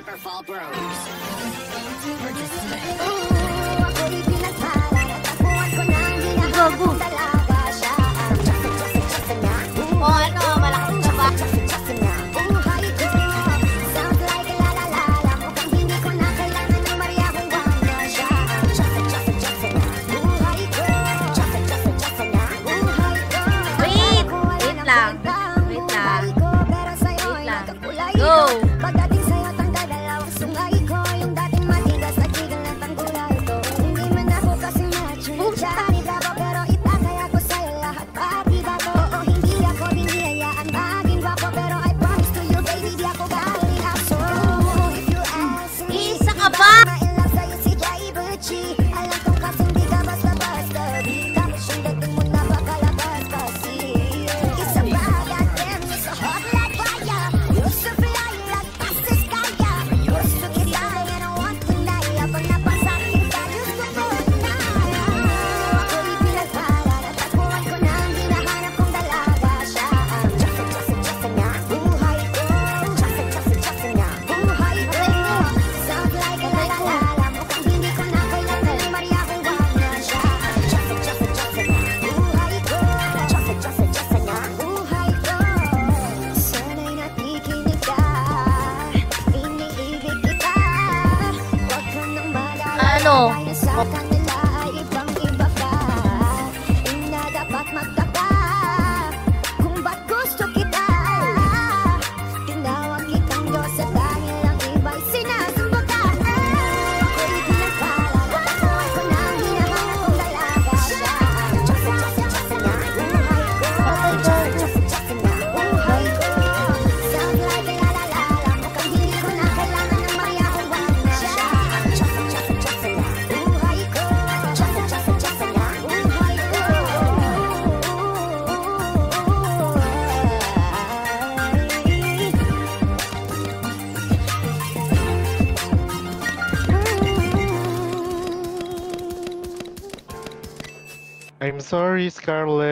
Paper Fall Bros. Purchase today. Gago. O ano, malakas ka ba? Wait lang. Go! Pagdating sa'yo, tanggal dalawang sungay ko. Yung dating matigas na tigil na tanggulay ko. Hindi man ako kasi match-match-ani dapat, pero itataya ko sa'yo lahat. Pati ba to? Oo, hindi ako binihayaan maging gwapo, pero I promise to you, baby, di ako galing aso. If you ask me, Isa ka ba? ma-inlove sa'yo si Jay Bucci. Alam kong kasing di ka basta-basta. Di tapos yung dating mo napakalakas kasi. Isa ba, goddamn, you're so hot like fire. You're so fly like fastest kaya. Gusto kita and I want to lie. Habang napasakin ka, gusto ko na. Ako'y pinagpala, natagpuan ko na ang hinahanap kong dalaga. Siya ang Jackson na buhay ko. Jackson na buhay ko. Sound like a la-la-la. Mukhang hindi ko na kailangan ng Maria kung wag na siya ang Jackson na buhay ko. Jackson na buhay ko. Sana'y nakikinig ka, iniibig kita. Huwag ka nang mag-alala, Ano? dahil sa kanila ay ibang-iba ka. Ina dapat magtaka kung ba't gusto kita. Tinawag kitang Diyos at dahil ang iba'y sinasamba ka. Ako'y pinagpala, natagpuan ko na ang hinahanap kong dalaga. Siya ang Jackson na buhay ko. Jackson na buhay ko. Sound like a la-la-la. Mukhang hindi ko na kailangan ng Maria kung wag na siya ang Jackson na buhay ko. Jackson na buhay ko. I'm sorry, Scarlett.